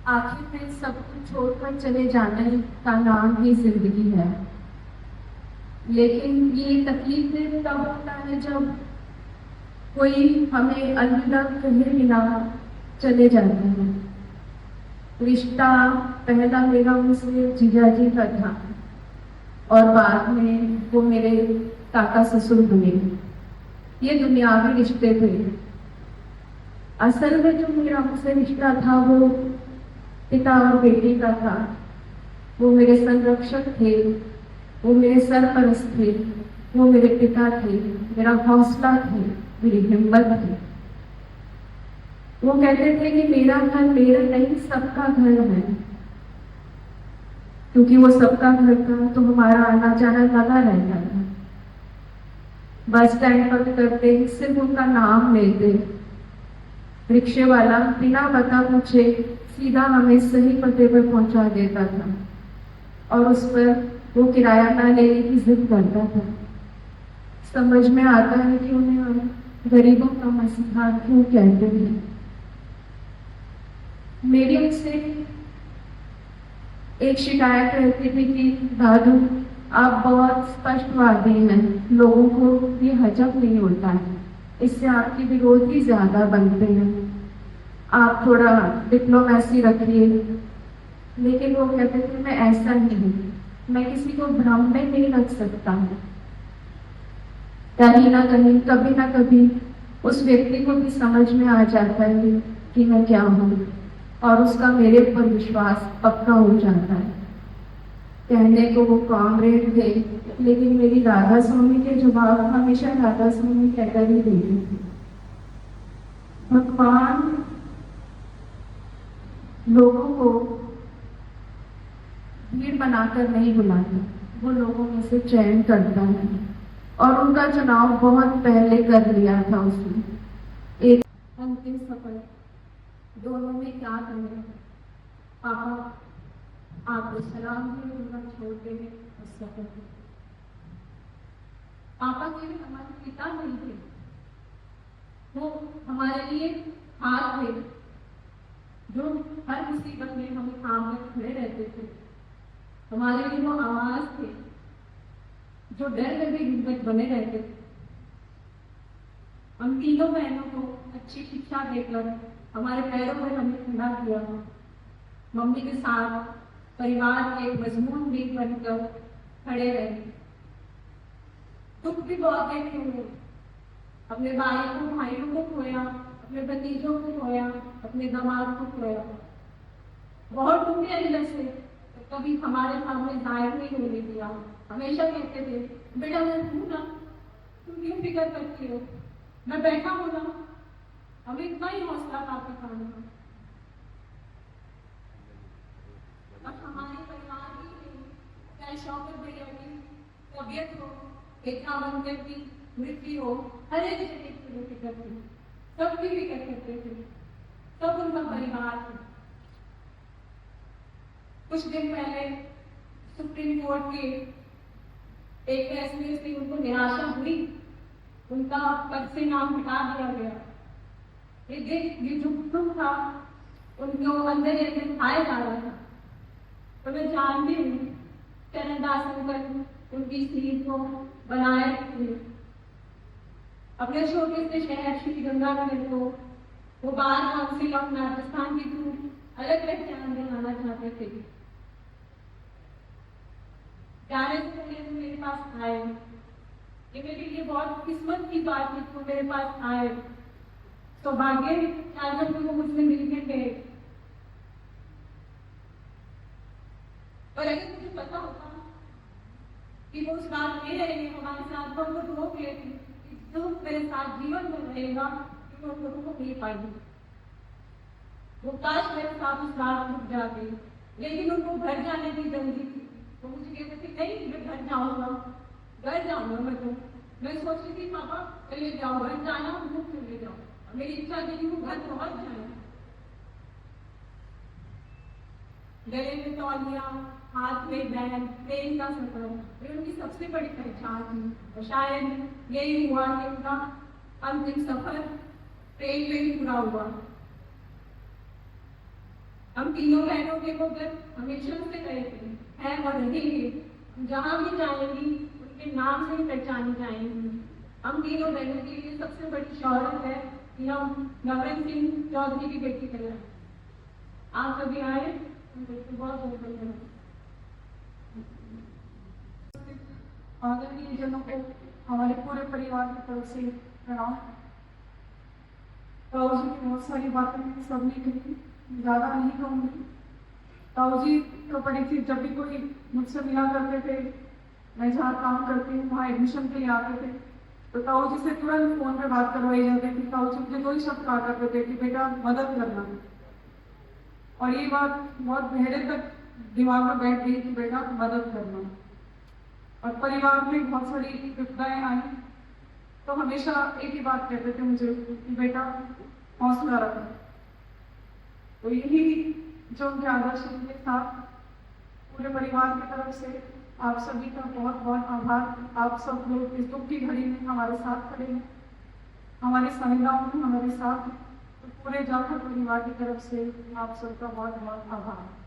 आखिर में सब कुछ छोड़कर चले जाने का नाम ही जिंदगी है। लेकिन ये तकलीफें तब होता है जब कोई हमें अलविदा कहे बिना चले जाते हैं। रिश्ता पहला मेरा उनसे जीजा जी का था और बाद में वो मेरे काका ससुर हुए। ये दुनियावी रिश्ते थे। असल में जो मेरा उनसे रिश्ता था वो पिता और बेटी का था। वो मेरे संरक्षक थे, वो मेरे सरपरस्त थे, वो मेरे पिता थे, मेरा हौसला थे, मेरी हिम्मत थी। वो कहते थे कि मेरा घर मेरा नहीं सबका घर है, क्योंकि वो सबका घर था तो हमारा आना जाना लगा रहता था। बस स्टैंड पर उतरते ही सिर्फ उनका नाम लेते, रिक्शे वाला बिना बता पूछे सीधा हमें सही पते पर पहुंचा देता था और उस पर वो किराया ना लेने की जिद करता था। समझ में आता है कि उन्हें हम गरीबों का मसीहा क्यों कहते हैं। मेरी उनसे एक शिकायत रहती थी कि दादू आप बहुत स्पष्टवादी हैं, लोगों को ये हजम नहीं होता है, इससे आपके विरोधी ज्यादा बनते हैं, आप थोड़ा डिप्लोमेसी रखिए। लेकिन वो कहते थे मैं ऐसा ही हूँ, मैं किसी को भ्रम में नहीं रख सकता हूँ। कहीं ना कहीं कभी ना कभी उस व्यक्ति को भी समझ में आ जाता है कि मैं क्या हूँ और उसका मेरे ऊपर विश्वास पक्का हो जाता है। कहने को वो कॉमरेड थे, लेकिन मेरी राधा स्वामी के जवाब हमेशा राधा स्वामी कहकर ही देती थी। भगवान लोगों को भीड़ बनाकर नहीं बुलाता, वो लोगों में से चयन करता है और उनका चुनाव बहुत पहले कर लिया था उसने। एक अंतिम सफर दोनों में क्या करें। पापा आप सलाम भी उनका छोड़ते हैं उस सफर को। पापा केवल हमारे पिता नहीं थे, वो हमारे लिए हाथ थे जो हर मुसीबत में हमें सामने खड़े रहते थे। हमारे लिए वो आवाज थे जो डर में भी हिम्मत बने रहते थे। हम तीनों बहनों को अच्छी शिक्षा देकर हमारे पैरों पर हमें खड़ा किया। मम्मी के साथ परिवार के मजबूत नींव बनकर खड़े रहे। दुख भी बहुत देखे हुए, अपने भाइयों को खोया, अपने भतीजों को खोया, अपने दामाद को खोया। बहुत दुख है अंदर से, तो कभी हमारे सामने जाहिर नहीं होने दिया। हमेशा कहते थे बेटा मैं हूं ना, तुम क्यों फिक्र करती हो, मैं बैठा हूं ना। हमें इतना ही हौसला था खाने का। अब हमारे परिवार की चाहे शौकत भैया की तबियत हो, एकता बनकर की मृत्यु हो, हर एक जगह की फिक्र थी, सबकी फिक्र करते थे, सब उनका परिवार था। कुछ दिन पहले सुप्रीम कोर्ट के एक फैसले से उनको निराशा हुई, उनका पद से नाम हटा दिया गया। ये जो दुख था उनको अंदर खाया जा रहा था। तो मैं जानती हूँ चरणदास अंकल उनकी सीट को बनाए रखते अपने छोटे से शहर श्री गंगानगर को वो बार काउंसिल ऑफ राजस्थान के थ्रू अलग पहचान दिलाना चाहते थे। जाने से पहले वो मेरे पास आए, ये मेरे लिए बहुत किस्मत की बात थी वो मेरे पास आए। सौभाग्य तो वो मुझसे मिलके गए। और अगर मुझे पता होता कि वो उस रात में रहेंगे हमारे साथ, वो उनको रोक लेती जो मेरे साथ जीवन में रहेगा कि मैं उनको रोक नहीं पाएगी। वो काश मेरे साथ उस रात रुक जाते, लेकिन उनको घर जाने की जल्दी थी। तो मुझे कहते थे नहीं मैं घर जाऊंगा मैं सोच रही थी पापा चले जाओ घर जाना, मुझे चले जाओ। मेरी इच्छा थी कि वो घर पहुंच जाए। गले में तौलिया, हाथ में बैग, ट्रेन का सफर ये उनकी सबसे बड़ी पहचान थी। और शायद यही हुआ कि उनका अंतिम सफर ट्रेन में ही पूरा हुआ। हम तीनों बहनों के बगैर हमेशा से रहे थे, हैं और रहेंगे। जहाँ भी जाएंगी उनके नाम से ही पहचानी जाएंगी। हम तीनों बहनों के लिए सबसे बड़ी शौहरत है कि हम नवरंग सिंह चौधरी की बेटी कर रहे हैं। आप सभी आए, बहुत बहुत धन्यवाद। आदरणीय जनों को हमारे पूरे परिवार की तरफ से प्रणाम। ताऊ जी की बहुत सारी बातें सबने कही, ज़्यादा नहीं कहूँगी। ताऊ जी तो परिचित, जब भी कोई मुझसे मिला करते थे, मैं जहाँ काम करती हूँ वहाँ एडमिशन के लिए आते थे, तो ताऊ जी से तुरंत फोन पे बात करवाई जाती थी। ताऊ जी मुझे कोई शब्द कहा करते थे कि बेटा मदद करना, और ये बात बहुत गहरे तक दिमाग में बैठ गई कि बेटा मदद करना। और परिवार में बहुत सारी विपदाएं आई तो हमेशा एक ही बात कहते थे मुझे कि बेटा हौसला रखना। तो यही जो उनके आदर्श के साथ पूरे परिवार की तरफ से आप सभी का बहुत बहुत आभार। आप सब लोग इस दुख की घड़ी में हमारे साथ खड़े हैं, हमारे संविधान में हमारे साथ हैं। तो पूरे जाखड़ परिवार की तरफ से आप सबका बहुत बहुत आभार।